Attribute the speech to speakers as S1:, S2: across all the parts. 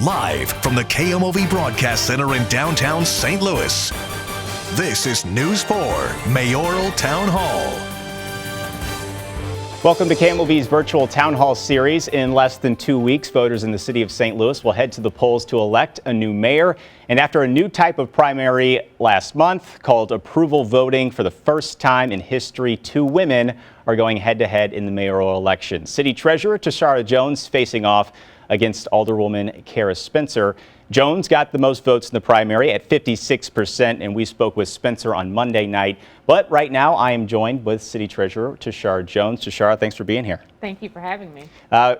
S1: Live from the KMOV Broadcast Center in downtown St. Louis, this is News 4 Mayoral Town Hall.
S2: Welcome to KMOV's virtual Town Hall series. In less than 2 weeks, voters in the city of St. Louis will head to the polls to elect a new mayor. And after a new type of primary last month called approval voting, for the first time in history, 2 women are going head-to-head in the mayoral election. City Treasurer Tishaura Jones facing off against Alderwoman Kara Spencer. Jones got the most votes in the primary at 56%, and we spoke with Spencer on Monday night. But right now, I am joined with City Treasurer Tishaura Jones. Tishaura, thanks for being here.
S3: Thank you for having me.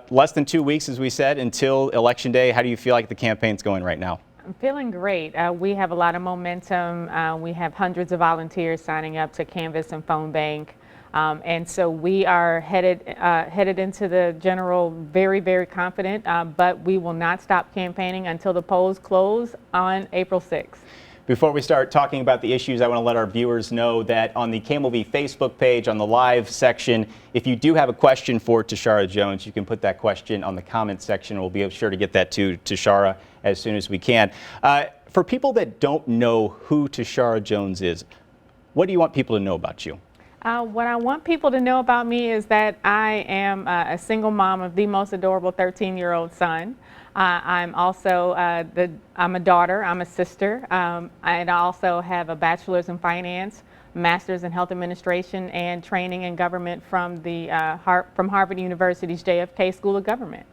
S2: Less than 2 weeks, as we said, until Election Day. How do you feel like the campaign's going right now?
S3: I'm feeling great. We have a lot of momentum. We have hundreds of volunteers signing up to canvass and phone bank. And so we are headed into the general very, very confident, but we will not stop campaigning until the polls close on April 6th.
S2: Before we start talking about the issues, I want to let our viewers know that on the KMOV Facebook page, on the live section, if you do have a question for Tishaura Jones, you can put that question on the comment section. We'll be sure to get that to Tishaura as soon as we can. For people that don't know who Tishaura Jones is, what do you want people to know about you?
S3: What I want people to know about me is that I am a single mom of the most adorable 13-year-old son. I'm also I'm a daughter, I'm a sister, and I also have a bachelor's in finance, master's in health administration, and training in government from Harvard University's JFK School of Government.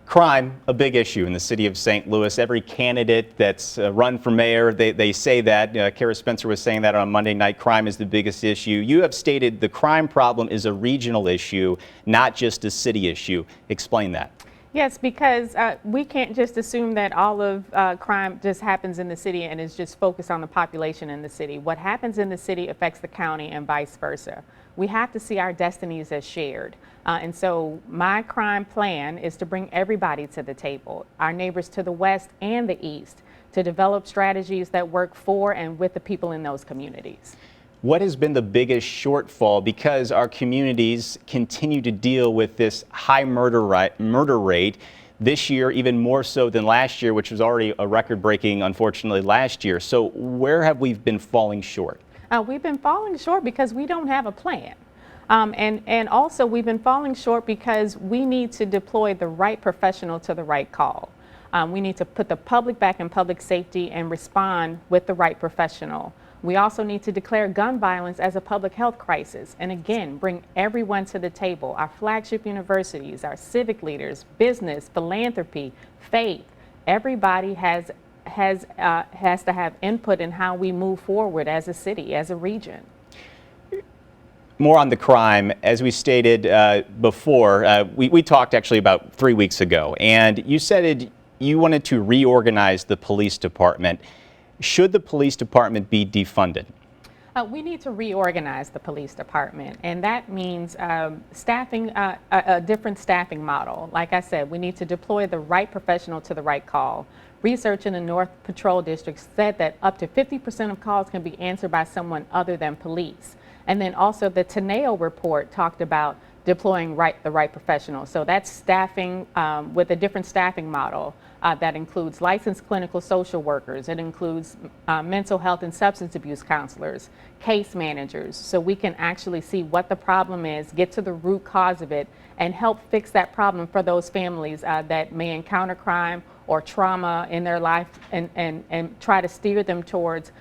S2: Crime, a big issue in the city of St. Louis. Every candidate that's run for mayor, they say that. Kara Spencer was saying that on Monday night. Crime is the biggest issue. You have stated the crime problem is a regional issue, not just a city issue. Explain that.
S3: Yes, because we can't just assume that all of crime just happens in the city and is just focused on the population in the city. What happens in the city affects the county and vice versa. We have to see our destinies as shared. And so my crime plan is to bring everybody to the table, our neighbors to the west and the east, to develop strategies that work for and with the people in those communities.
S2: What has been the biggest shortfall, because our communities continue to deal with this high murder rate this year, even more so than last year, which was already a record-breaking, unfortunately, last year. So where have we been falling short?
S3: We've been falling short because we don't have a plan. And also we've been falling short because we need to deploy the right professional to the right call. We need to put the public back in public safety and respond with the right professional. We also need to declare gun violence as a public health crisis, and again, bring everyone to the table, our flagship universities, our civic leaders, business, philanthropy, faith. Everybody has to have input in how we move forward as a city, as a region.
S2: More on the crime, as we stated before, we talked actually about 3 weeks ago, and you said you wanted to reorganize the police department. Should the police department be defunded?
S3: We need to reorganize the police department, and that means staffing, a different staffing model. Like I said, we need to deploy the right professional to the right call. Research in the North Patrol District said that up to 50% of calls can be answered by someone other than police. And then also the Teneo report talked about deploying the right professional. So that's staffing with a different staffing model that includes licensed clinical social workers. It includes mental health and substance abuse counselors, case managers, so we can actually see what the problem is, get to the root cause of it, and help fix that problem for those families that may encounter crime or trauma in their life, and try to steer them towards,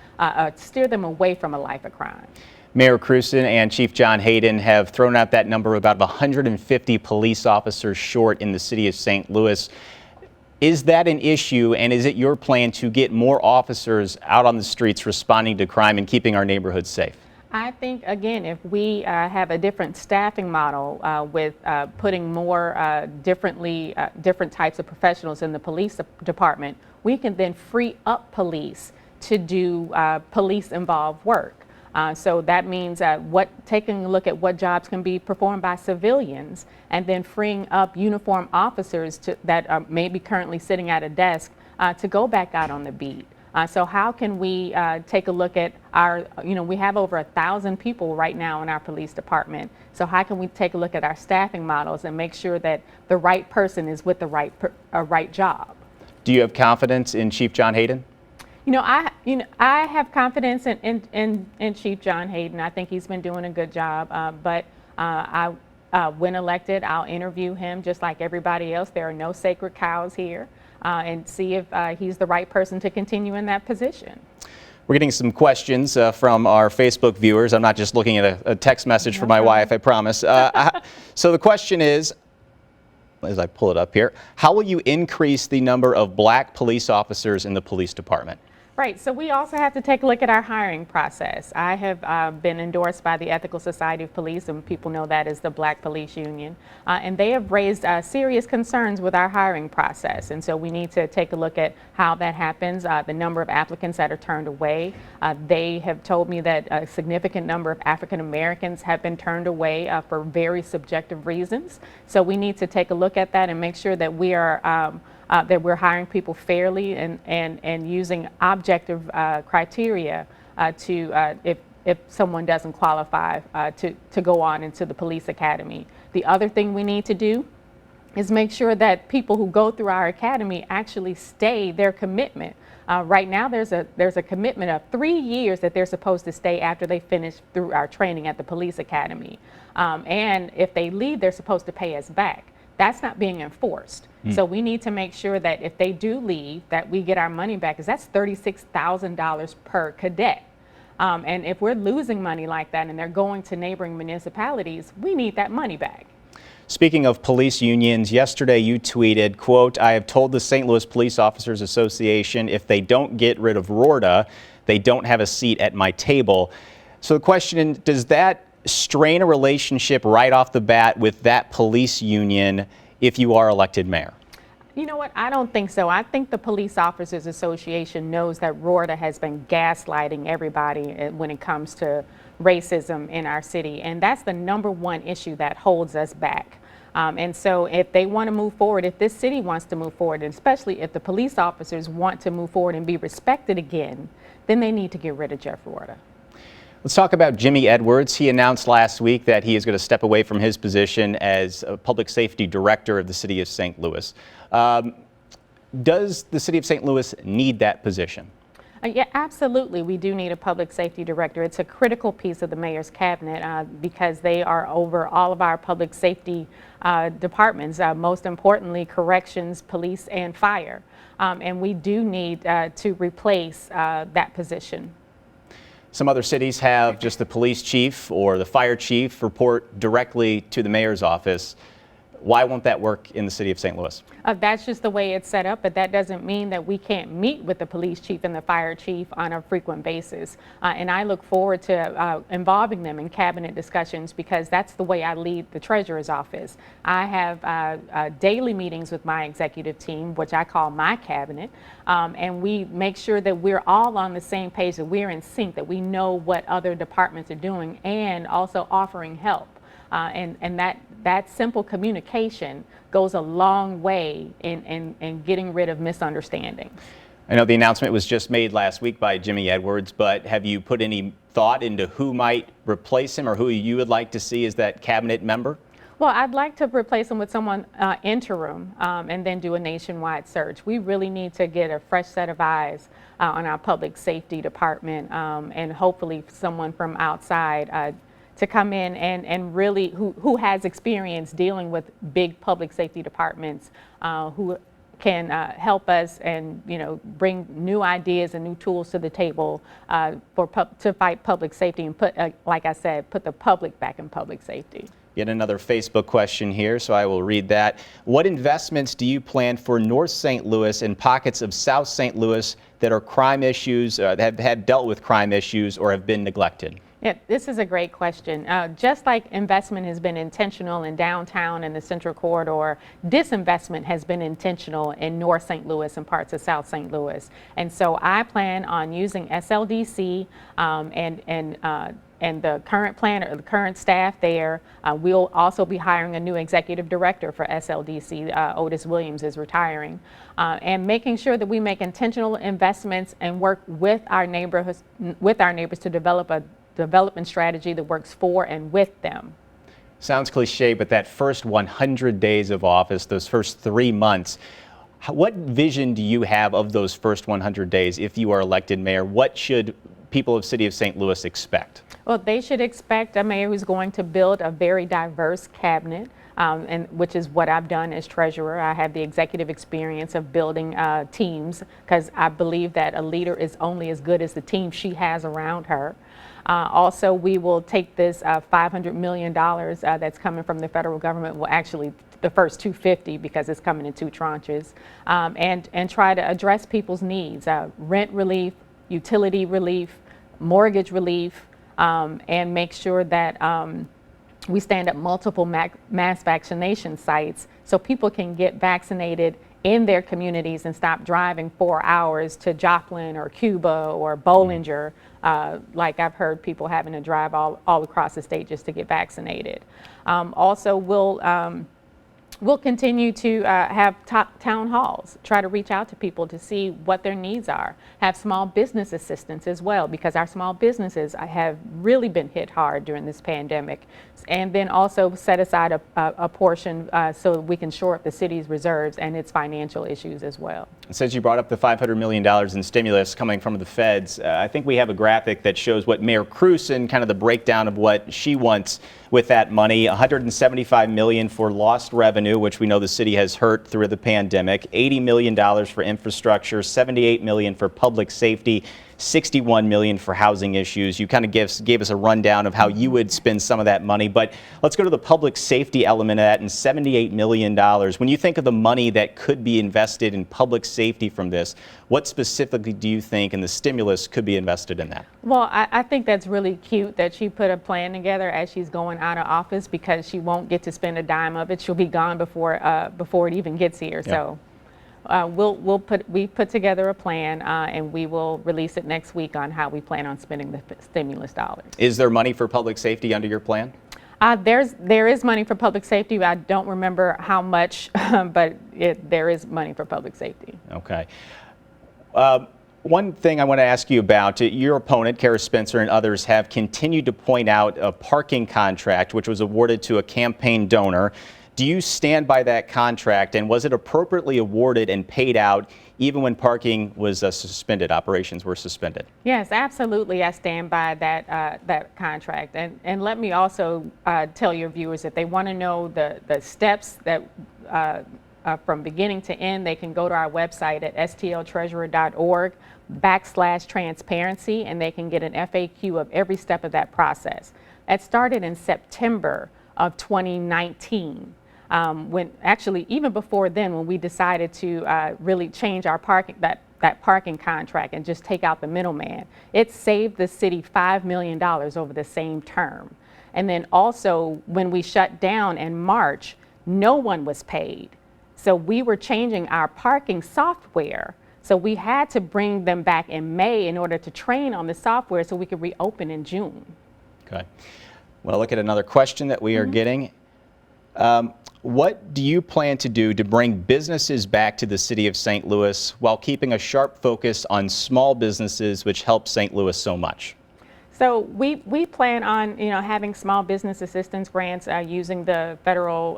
S3: steer them away from a life of crime.
S2: Mayor Cruson and Chief John Hayden have thrown out that number, about 150 police officers short in the city of St. Louis. Is that an issue, and is it your plan to get more officers out on the streets responding to crime and keeping our neighborhoods safe?
S3: I think, again, if we have a different staffing model with putting more different types of professionals in the police department, we can then free up police to do police-involved work. So that means taking a look at what jobs can be performed by civilians, and then freeing up uniformed officers that are maybe currently sitting at a desk to go back out on the beat. So how can we take a look at our, we have over 1,000 people right now in our police department. So how can we take a look at our staffing models and make sure that the right person is with the right job?
S2: Do you have confidence in Chief John Hayden?
S3: I have confidence in Chief John Hayden. I think he's been doing a good job. When elected, I'll interview him just like everybody else. There are no sacred cows here, and see if he's the right person to continue in that position.
S2: We're getting some questions from our Facebook viewers. I'm not just looking at a text message from my wife, I promise. So the question is, as I pull it up here, how will you increase the number of black police officers in the police department?
S3: Right, so we also have to take a look at our hiring process. I have been endorsed by the Ethical Society of Police, and people know that as the Black Police Union, and they have raised serious concerns with our hiring process, and so we need to take a look at how that happens, the number of applicants that are turned away. They have told me that a significant number of African Americans have been turned away for very subjective reasons, so we need to take a look at that and make sure that we are that we're hiring people fairly and using objective criteria if someone doesn't qualify to go on into the police academy. The other thing we need to do is make sure that people who go through our academy actually stay their commitment. Right now there's a commitment of 3 years that they're supposed to stay after they finish through our training at the police academy. And if they leave, they're supposed to pay us back. That's not being enforced. So we need to make sure that if they do leave, that we get our money back, because that's $36,000 per cadet. And if we're losing money like that and they're going to neighboring municipalities, we need that money back.
S2: Speaking of police unions, yesterday you tweeted, quote, "I have told the St. Louis Police Officers Association if they don't get rid of RORTA, they don't have a seat at my table." So the question, does that strain a relationship right off the bat with that police union if you are elected mayor?
S3: You know what? I don't think so. I think the Police Officers Association knows that RORTA has been gaslighting everybody when it comes to racism in our city, and that's the #1 issue that holds us back. And so if they want to move forward, if this city wants to move forward, and especially if the police officers want to move forward and be respected again, then they need to get rid of Jeff RORTA.
S2: Let's talk about Jimmy Edwards. He announced last week that he is going to step away from his position as a public safety director of the city of St. Louis. Does the city of St. Louis need that position?
S3: Yeah, absolutely. We do need a public safety director. It's a critical piece of the mayor's cabinet because they are over all of our public safety departments, most importantly, corrections, police, and fire. And we do need to replace that position.
S2: Some other cities have just the police chief or the fire chief report directly to the mayor's office. Why won't that work in the city of St. Louis?
S3: That's just the way it's set up, but that doesn't mean that we can't meet with the police chief and the fire chief on a frequent basis. And I look forward to involving them in cabinet discussions because that's the way I lead the treasurer's office. I have daily meetings with my executive team, which I call my cabinet, and we make sure that we're all on the same page, that we're in sync, that we know what other departments are doing and also offering help. And that simple communication goes a long way in getting rid of misunderstandings.
S2: I know the announcement was just made last week by Jimmy Edwards, but have you put any thought into who might replace him or who you would like to see as that cabinet member?
S3: Well, I'd like to replace him with someone interim and then do a nationwide search. We really need to get a fresh set of eyes on our public safety department and hopefully someone from outside to come in and really who has experience dealing with big public safety departments, who can help us and bring new ideas and new tools to the table to fight public safety and put, like I said, put the public back in public safety.
S2: Yet another Facebook question here, so I will read that. What investments do you plan for North St. Louis and pockets of South St. Louis that are crime issues, that have dealt with crime issues or have been neglected?
S3: Yeah, this is a great question. Just like investment has been intentional in downtown and the Central Corridor, disinvestment has been intentional in North St. Louis and parts of South St. Louis. And so I plan on using SLDC and the current planner, the current staff there. We'll also be hiring a new executive director for SLDC. Otis Williams is retiring. And making sure that we make intentional investments and work with our neighbors to develop a development strategy that works for and with them.
S2: Sounds cliche, but that first 100 days of office, those first 3 months, What vision do you have of those first 100 days if you are elected mayor? What should people of City of St. Louis expect?
S3: Well, they should expect a mayor who's going to build a very diverse cabinet, and which is what I've done as treasurer. I have the executive experience of building teams, because I believe that a leader is only as good as the team she has around her. Also, we will take this $500 million that's coming from the federal government, well, actually the first 250 because it's coming in 2 tranches, and try to address people's needs, rent relief, utility relief, mortgage relief, and make sure that we stand up multiple mass vaccination sites so people can get vaccinated in their communities and stop driving 4 hours to Joplin or Cuba or Bollinger, like I've heard people having to drive all across the state just to get vaccinated. Also, we'll continue to have top town halls, try to reach out to people to see what their needs are, have small business assistance as well, because our small businesses have really been hit hard during this pandemic, and then also set aside a portion so we can shore up the city's reserves and its financial issues as well.
S2: Since you brought up the $500 million in stimulus coming from the feds, I think we have a graphic that shows what Mayor Cruz and kind of the breakdown of what she wants with that money. $175 million for lost revenue, which we know the city has hurt through the pandemic, $80 million for infrastructure, $78 million for public safety, $61 million for housing issues. You kind of gave us a rundown of how you would spend some of that money, but let's go to the public safety element of that and $78 million. When you think of the money that could be invested in public safety from this, what specifically do you think in the stimulus could be invested in that?
S3: Well, I think that's really cute that she put a plan together as she's going out of office, because she won't get to spend a dime of it. She'll be gone before it even gets here. Yeah. So. We put together a plan, and we will release it next week on how we plan on spending the stimulus dollars.
S2: Is there money for public safety under your plan?
S3: There is money for public safety. I don't remember how much, but there is money for public safety.
S2: Okay. One thing I want to ask you about, your opponent, Kara Spencer, and others have continued to point out a parking contract which was awarded to a campaign donor. Do you stand by that contract, and was it appropriately awarded and paid out even when parking was suspended, operations were suspended?
S3: Yes, absolutely. I stand by that contract. And let me also tell your viewers, if they want to know the steps that from beginning to end, they can go to our website at stltreasurer.org/transparency, and they can get an FAQ of every step of that process. That started in September of 2019. When actually, even before then, when we decided to really change our that parking contract and just take out the middleman, it saved the city $5 million over the same term. And then also, when we shut down in March, no one was paid. So we were changing our parking software. So we had to bring them back in May in order to train on the software so we could reopen in June.
S2: Okay. Want to look at another question that we are getting. What do you plan to do to bring businesses back to the city of St. Louis while keeping a sharp focus on small businesses, which help St. Louis so much?
S3: So we plan on having small business assistance grants using the federal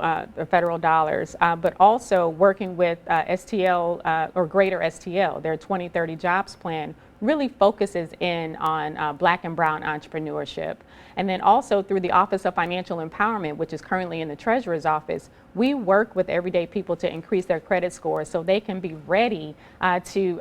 S3: dollars, but also working with STL or Greater STL. Their 2030 Jobs Plan really focuses in on Black and Brown entrepreneurship. And then also through the Office of Financial Empowerment, which is currently in the Treasurer's office, we work with everyday people to increase their credit scores so they can be ready to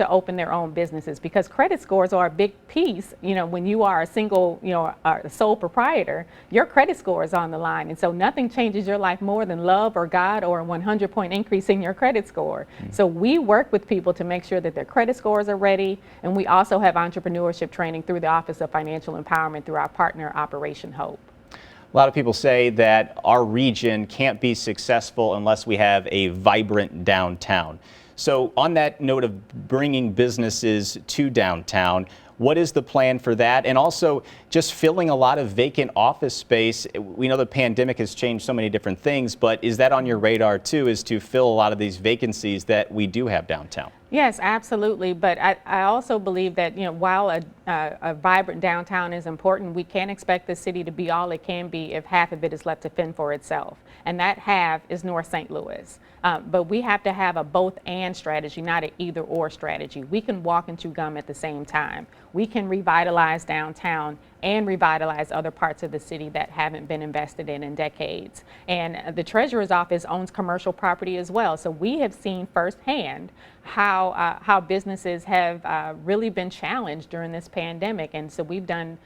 S3: open their own businesses, because credit scores are a big piece. When you are a single, a sole proprietor, your credit score is on the line. And so nothing changes your life more than love or God or a 100-point increase in your credit score. So we work with people to make sure that their credit scores are ready. And we also have entrepreneurship training through the Office of Financial Empowerment through our partner, Operation Hope.
S2: A lot of people say that our region can't be successful unless we have a vibrant downtown. So on that note of bringing businesses to downtown, what is the plan for that? And also just filling a lot of vacant office space. We know the pandemic has changed so many different things, but is that on your radar too, is to fill a lot of these vacancies that we do have downtown?
S3: Yes, absolutely. But I also believe that, while a vibrant downtown is important, we can't expect the city to be all it can be if half of it is left to fend for itself. And that half is North St. Louis. But we have to have a both and strategy, not an either or strategy. We can walk and chew gum at the same time. We can revitalize downtown and revitalize other parts of the city that haven't been invested in decades. And the Treasurer's Office owns commercial property as well. So we have seen firsthand how businesses have really been challenged during this pandemic. And so we've done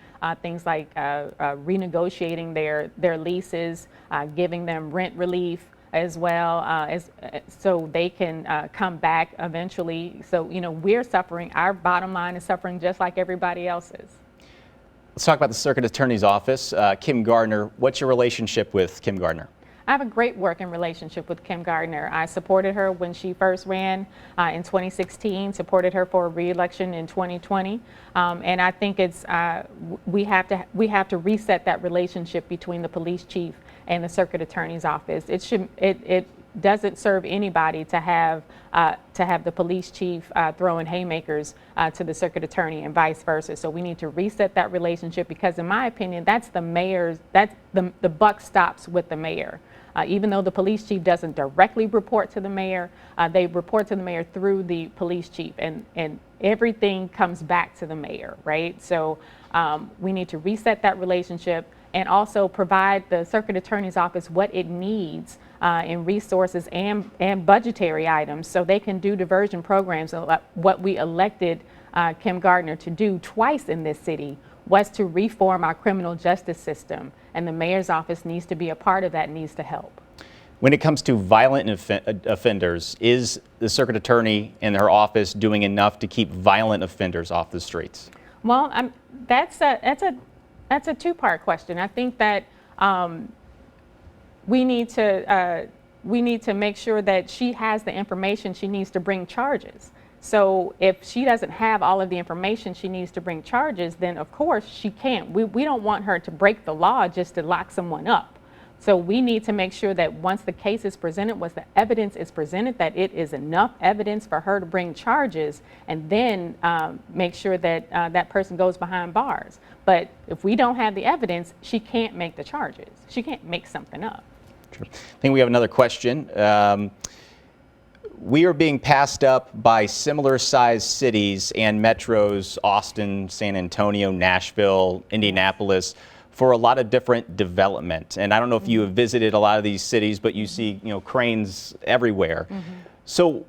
S3: things like renegotiating their leases, giving them rent relief, as well as so they can come back eventually. So, we're suffering. Our bottom line is suffering just like everybody else's.
S2: Let's talk about the Circuit Attorney's Office. Kim Gardner, what's your relationship with Kim Gardner?
S3: I have a great working relationship with Kim Gardner. I supported her when she first ran in 2016, supported her for a re-election in 2020, and I think it's we have to reset that relationship between the police chief and the Circuit Attorney's Office. It doesn't serve anybody to have the police chief throwing haymakers to the circuit attorney and vice versa. So we need to reset that relationship, because in my opinion, that's the buck stops with the mayor. Even though the police chief doesn't directly report to the mayor, they report to the mayor through the police chief, and everything comes back to the mayor, right? So we need to reset that relationship and also provide the Circuit Attorney's Office what it needs in resources and budgetary items so they can do diversion programs. What we elected Kim Gardner to do twice in this city was to reform our criminal justice system, and the mayor's office needs to be a part of that, needs to help.
S2: When it comes to violent offenders, is the circuit attorney and her office doing enough to keep violent offenders off the streets?
S3: Well, that's a two-part question. I think that we need to make sure that she has the information she needs to bring charges. So if she doesn't have all of the information she needs to bring charges, then of course she can't. We don't want her to break the law just to lock someone up. So we need to make sure that once the case is presented, once the evidence is presented, that it is enough evidence for her to bring charges, and then make sure that that person goes behind bars. But if we don't have the evidence, she can't make the charges. She can't make something up.
S2: Sure. I think we have another question. We are being passed up by similar sized cities and metros, Austin, San Antonio, Nashville, Indianapolis, for a lot of different development. And I don't know if you have visited a lot of these cities, but you see, cranes everywhere. Mm-hmm. So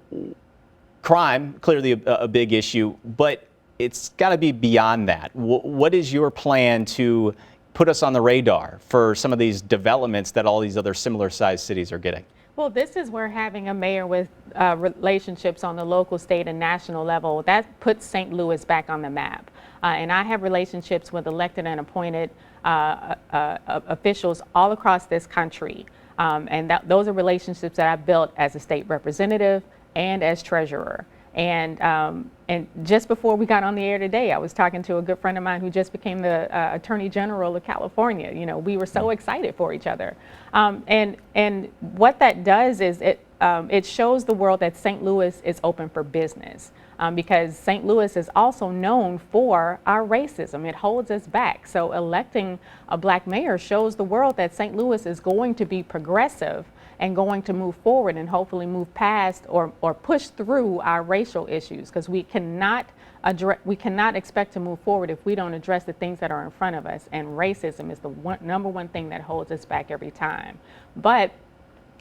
S2: crime, clearly a big issue, but it's got to be beyond that. What is your plan to put us on the radar for some of these developments that all these other similar sized cities are getting?
S3: Well, this is where having a mayor with relationships on the local, state, and national level, that puts St. Louis back on the map. And I have relationships with elected and appointed officials all across this country. And those are relationships that I've built as a state representative and as treasurer. And just before we got on the air today, I was talking to a good friend of mine who just became the Attorney General of California. We were so excited for each other. And what that does is it shows the world that St. Louis is open for business. Because St. Louis is also known for our racism. It holds us back. So electing a black mayor shows the world that St. Louis is going to be progressive and going to move forward and hopefully move past or push through our racial issues, because we cannot expect to move forward if we don't address the things that are in front of us. And racism is the number one thing that holds us back every time. But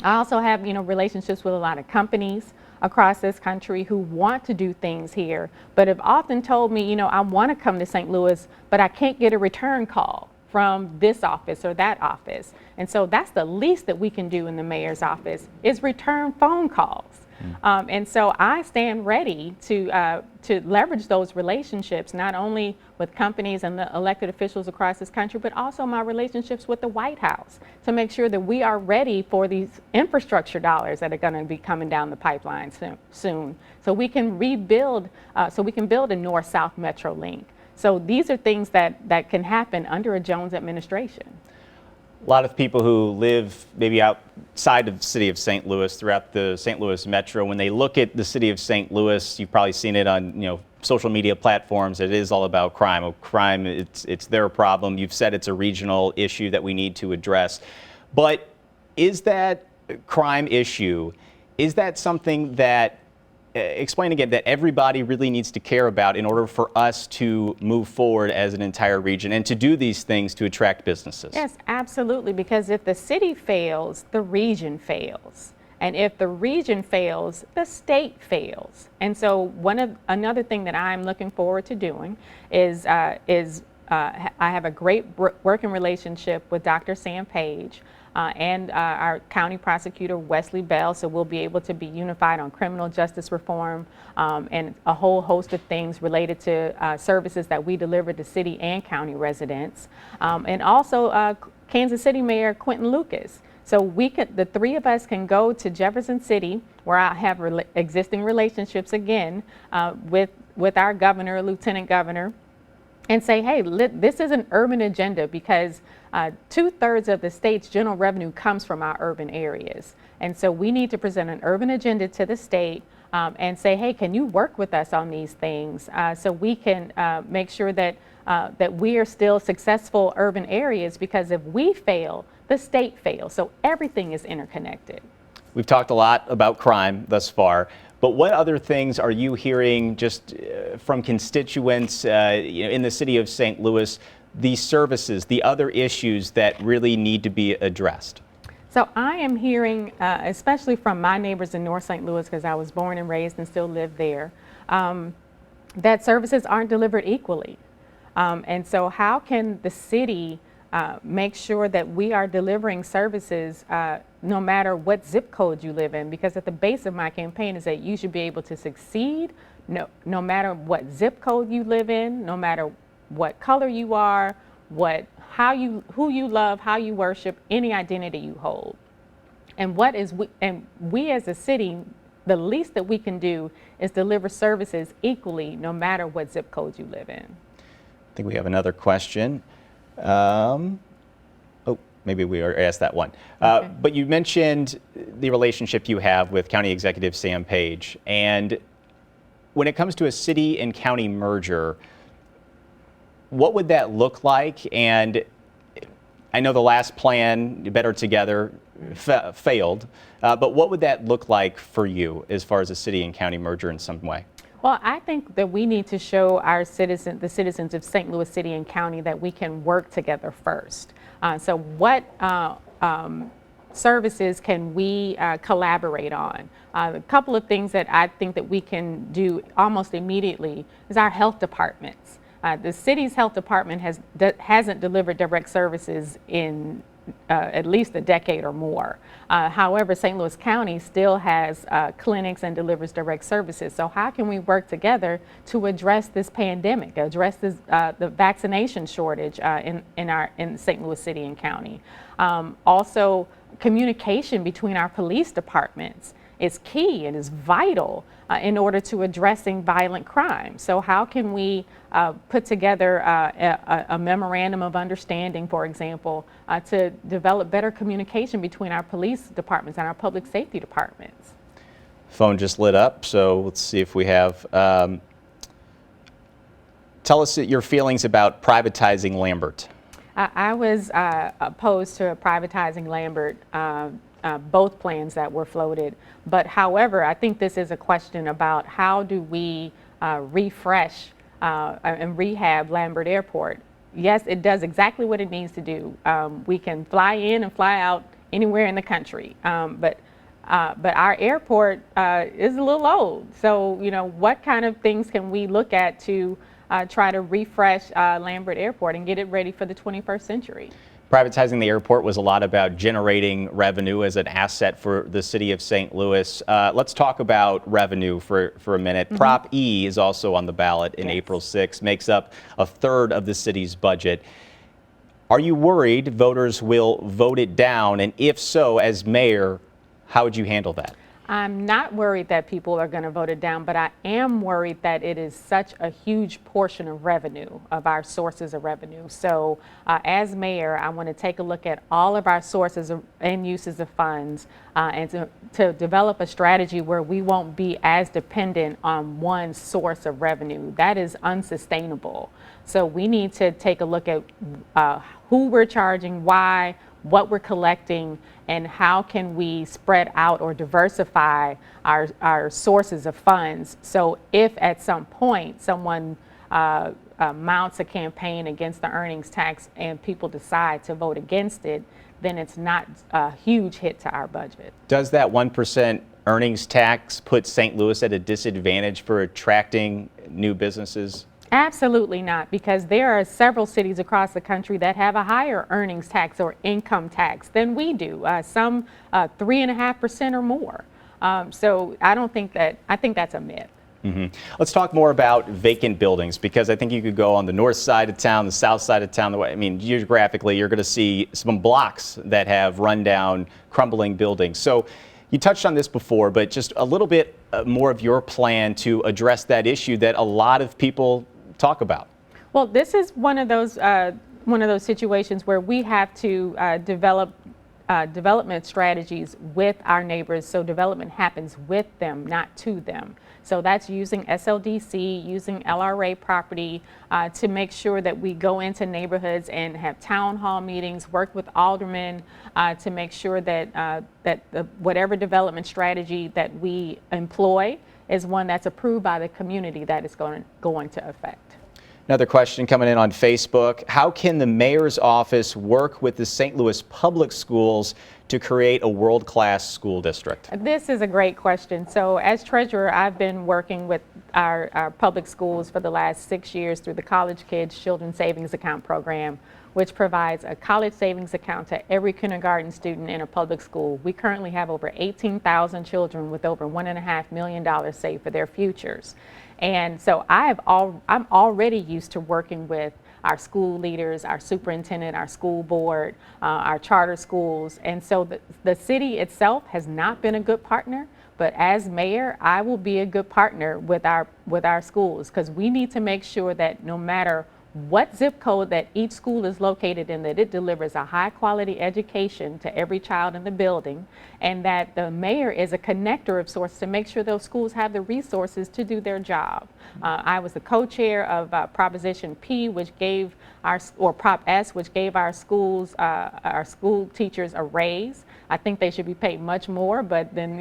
S3: I also have relationships with a lot of companies across this country who want to do things here, but have often told me, I want to come to St. Louis, but I can't get a return call from this office or that office. And so that's the least that we can do in the mayor's office, is return phone calls. And so I stand ready to leverage those relationships, not only with companies and the elected officials across this country, but also my relationships with the White House, to make sure that we are ready for these infrastructure dollars that are going to be coming down the pipeline soon. So we can rebuild, so we can build a north-south metro link. So these are things that can happen under a Jones administration.
S2: A lot of people who live maybe outside of the city of St. Louis, throughout the St. Louis metro, when they look at the city of St. Louis, you've probably seen it on social media platforms. It is all about crime. Crime, it's their problem. You've said it's a regional issue that we need to address. But is that crime issue, is that something that, explain again, that everybody really needs to care about in order for us to move forward as an entire region and to do these things to attract businesses?
S3: Yes, absolutely, because if the city fails, the region fails. And if the region fails, the state fails. And so another thing that I'm looking forward to doing is I have a great working relationship with Dr. Sam Page and our county prosecutor, Wesley Bell, so we'll be able to be unified on criminal justice reform and a whole host of things related to services that we deliver to city and county residents. And also Kansas City Mayor Quentin Lucas. So the three of us can go to Jefferson City, where I have existing relationships again with our governor, lieutenant governor, and say, hey, this is an urban agenda, because 2/3 of the state's general revenue comes from our urban areas. And so we need to present an urban agenda to the state and say, hey, can you work with us on these things so we can make sure that we are still successful urban areas, because if we fail, the state fails. So everything is interconnected.
S2: We've talked a lot about crime thus far, but what other things are you hearing just from constituents in the city of St. Louis, these services, the other issues that really need to be addressed?
S3: So I am hearing, especially from my neighbors in North St. Louis, because I was born and raised and still live there, that services aren't delivered equally. And so how can the city make sure that we are delivering services no matter what zip code you live in? Because at the base of my campaign is that you should be able to succeed no matter what zip code you live in, no matter what color you are, who you love, how you worship, any identity you hold. And we as a city, the least that we can do is deliver services equally no matter what zip code you live in.
S2: I think we have another question. Maybe we already asked that one.
S3: Okay.
S2: But you mentioned the relationship you have with County Executive Sam Page. And when it comes to a city and county merger, what would that look like? And I know the last plan, Better Together, failed. But what would that look like for you as far as a city and county merger in some way?
S3: Well, I think that we need to show the citizens of St. Louis City and County that we can work together first. So what services can we collaborate on? A couple of things that I think that we can do almost immediately is our health departments. The city's health department hasn't delivered direct services in at least a decade or more. However, St. Louis County still has clinics and delivers direct services. So how can we work together to address this pandemic, address the vaccination shortage in St. Louis City and County? Also, communication between our police departments is key and is vital in order to addressing violent crime. So how can we put together a memorandum of understanding, for example, to develop better communication between our police departments and our public safety departments?
S2: Phone just lit up, so let's see if we have. Tell us your feelings about privatizing Lambert.
S3: I was opposed to privatizing Lambert. Both plans that were floated. But however, I think this is a question about how do we refresh and rehab Lambert Airport. Yes, it does exactly what it needs to do. We can fly in and fly out anywhere in the country. But our airport is a little old. So, what kind of things can we look at to try to refresh Lambert Airport and get it ready for the 21st century?
S2: Privatizing the airport was a lot about generating revenue as an asset for the city of St. Louis. Let's talk about revenue for a minute. Mm-hmm. Prop E is also on the ballot in April 6th, makes up 1/3 of the city's budget. Are you worried voters will vote it down? And if so, as mayor, how would you handle that?
S3: I'm not worried that people are going to vote it down, but I am worried that it is such a huge portion of revenue, of our sources of revenue. So as mayor, I want to take a look at all of our sources and uses of funds and to develop a strategy where we won't be as dependent on one source of revenue. That is unsustainable. So we need to take a look at who we're charging, why, what we're collecting, and how can we spread out or diversify our sources of funds. So if at some point someone mounts a campaign against the earnings tax and people decide to vote against it, then it's not a huge hit to our budget.
S2: Does that 1% earnings tax put St. Louis at a disadvantage for attracting new businesses?
S3: Absolutely not, because there are several cities across the country that have a higher earnings tax or income tax than we do, some 3.5% or more. So I think that's a myth.
S2: Mm-hmm. Let's talk more about vacant buildings, because I think you could go on the north side of town, the south side of town. Geographically, you're going to see some blocks that have rundown, crumbling buildings. So you touched on this before, but just a little bit more of your plan to address that issue that a lot of people talk about.
S3: Well, this is one of those situations where we have to develop development strategies with our neighbors, so development happens with them, not to them. So that's using SLDC, using LRA property to make sure that we go into neighborhoods and have town hall meetings, work with aldermen to make sure that whatever development strategy that we employ is one that's approved by the community that is going to affect.
S2: Another question coming in on Facebook. How can the mayor's office work with the St. Louis public schools to create a world-class school district?
S3: This is a great question. So as treasurer, I've been working with our public schools for the last 6 years through the College Kids Children's Savings Account program, which provides a college savings account to every kindergarten student in a public school. We currently have over 18,000 children with over $1.5 million saved for their futures. And so I'm already used to working with our school leaders, our superintendent, our school board, our charter schools. And so the city itself has not been a good partner, but as mayor, I will be a good partner with our schools, because we need to make sure that no matter what zip code that each school is located in, that it delivers a high quality education to every child in the building, and that the mayor is a connector of sorts to make sure those schools have the resources to do their job. I was the co-chair of Proposition P, which gave Prop S, which gave our schools, our school teachers a raise. I think they should be paid much more, but then,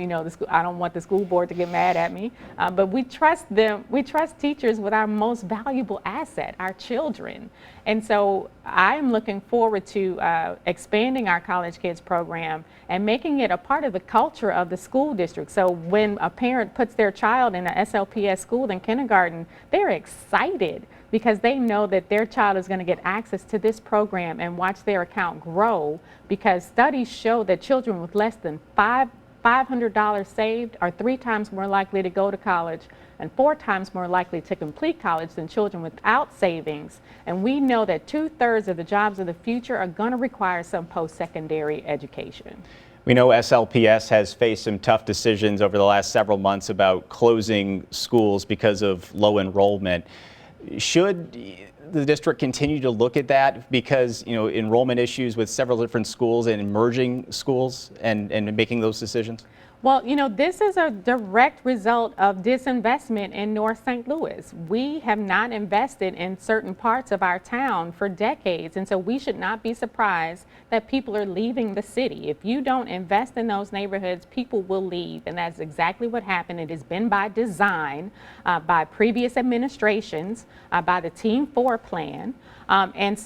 S3: I don't want the school board to get mad at me. But we trust them. We trust teachers with our most valuable asset, our children. And so I'm looking forward to expanding our College Kids program and making it a part of the culture of the school district. So when a parent puts their child in an SLPS school in kindergarten, they're excited because they know that their child is going to get access to this program and watch their account grow, because studies show that children with less than $500 saved are 3 times more likely to go to college and 4 times more likely to complete college than children without savings. And we know that 2/3 of the jobs of the future are going to require some post-secondary education.
S2: We know SLPS has faced some tough decisions over the last several months about closing schools because of low enrollment. Should the district continue to look at that, because enrollment issues with several different schools and merging schools and making those decisions?
S3: Well, this is a direct result of disinvestment in North St. Louis. We have not invested in certain parts of our town for decades, and so we should not be surprised that people are leaving the city. If you don't invest in those neighborhoods, people will leave, and that's exactly what happened. It has been by design, by previous administrations, by the Team 4 plan, and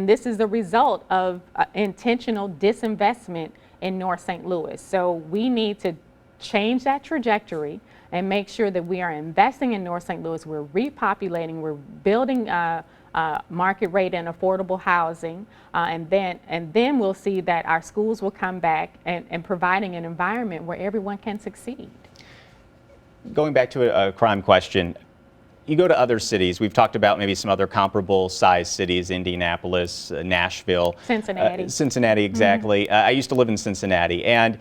S3: this is the result of intentional disinvestment in North St. Louis. So we need to change that trajectory and make sure that we are investing in North St. Louis. We're repopulating, we're building market rate and affordable housing, and then we'll see that our schools will come back and providing an environment where everyone can succeed.
S2: Going back to a crime question, you go to other cities. We've talked about maybe some other comparable size cities, Indianapolis, Nashville.
S3: Cincinnati.
S2: Cincinnati, exactly. I used to live in Cincinnati. And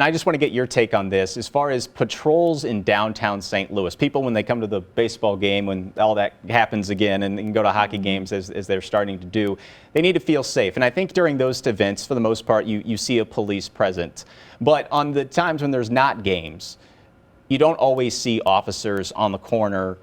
S2: I just want to get your take on this. As far as patrols in downtown St. Louis, people when they come to the baseball game, when all that happens again, and can go to hockey games as they're starting to do, they need to feel safe. And I think during those events, for the most part, you see a police presence. But on the times when there's not games, you don't always see officers on the corner,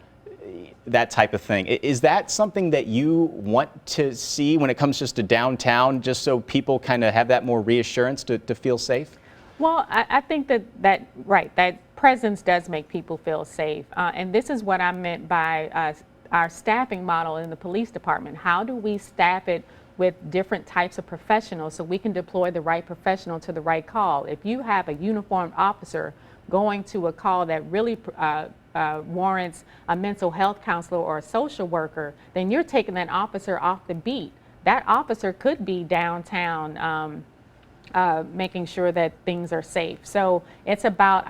S2: that type of thing. Is that something that you want to see when it comes just to downtown, just so people kind of have that more reassurance to feel safe?
S3: Well, I think that presence does make people feel safe. And this is what I meant by our staffing model in the police department. How do we staff it with different types of professionals so we can deploy the right professional to the right call? If you have a uniformed officer going to a call that really warrants a mental health counselor or a social worker, then you're taking that officer off the beat. That officer could be downtown making sure that things are safe. So it's about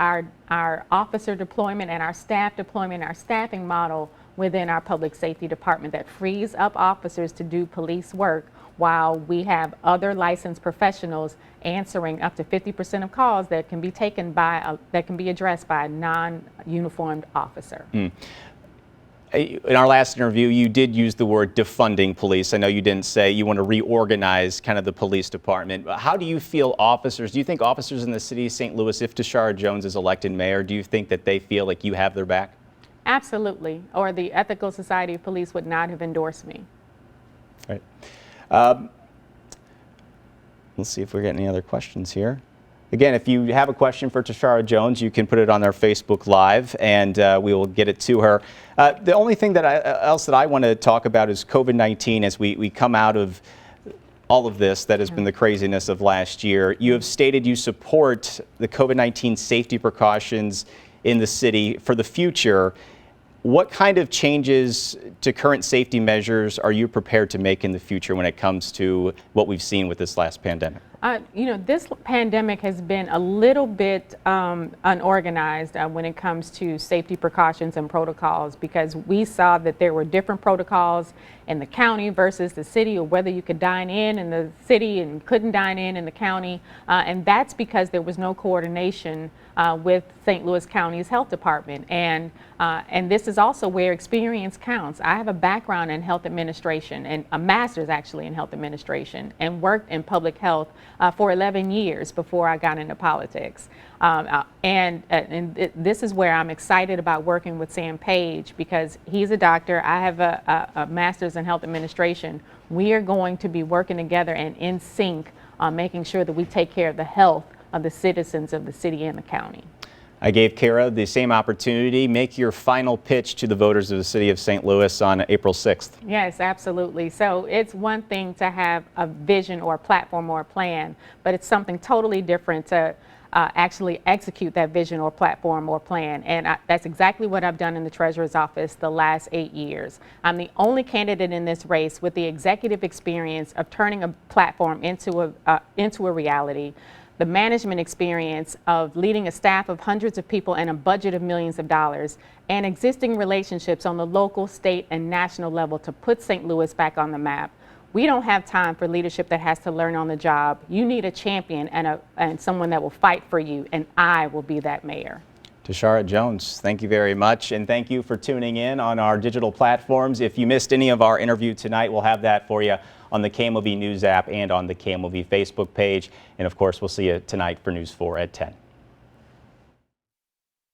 S3: our officer deployment and our staff deployment, our staffing model within our public safety department that frees up officers to do police work while we have other licensed professionals answering up to 50% of calls that can be taken by that can be addressed by a non-uniformed officer.
S2: In our last interview, you did use the word defunding police. I know you didn't say you want to reorganize kind of the police department. How do you feel do you think officers in the city of St. Louis, if Tishaura Jones is elected mayor, do you think that they feel like you have their back?
S3: Absolutely, or the Ethical Society of Police would not have endorsed me.
S2: All right. Let's see if we get any other questions here. Again, if you have a question for Tishaura Jones, you can put it on our Facebook Live, and we will get it to her. The only thing else that I want to talk about is COVID-19 as we come out of all of this that has been the craziness of last year. You have stated you support the COVID-19 safety precautions in the city for the future. What kind of changes to current safety measures are you prepared to make in the future when it comes to what we've seen with this last pandemic?
S3: This pandemic has been a little bit unorganized when it comes to safety precautions and protocols, because we saw that there were different protocols in the county versus the city, or whether you could dine in the city and couldn't dine in the county. And that's because there was no coordination with St. Louis County's health department. And this is also where experience counts. I have a background in health administration, and a master's actually in health administration, and worked in public health for 11 years before I got into politics. This is where I'm excited about working with Sam Page, because he's a doctor. I have a master's in health administration. We are going to be working together and in sync on making sure that we take care of the health of the citizens of the city and the county.
S2: I gave Kara the same opportunity. Make your final pitch to the voters of the city of St. Louis on April 6th.
S3: Yes, absolutely. So it's one thing to have a vision or a platform or a plan, but it's something totally different to actually execute that vision or platform or plan. And that's exactly what I've done in the Treasurer's office the last 8 years. I'm the only candidate in this race with the executive experience of turning a platform into a reality, the management experience of leading a staff of hundreds of people and a budget of millions of dollars, and existing relationships on the local, state, and national level to put St. Louis back on the map. We don't have time for leadership that has to learn on the job. You need a champion and someone that will fight for you, and I will be that mayor.
S2: Tishaura Jones, thank you very much, and thank you for tuning in on our digital platforms. If you missed any of our interview tonight, we'll have that for you on the KMOV News app and on the KMOV Facebook page. And of course, we'll see you tonight for News 4 at 10.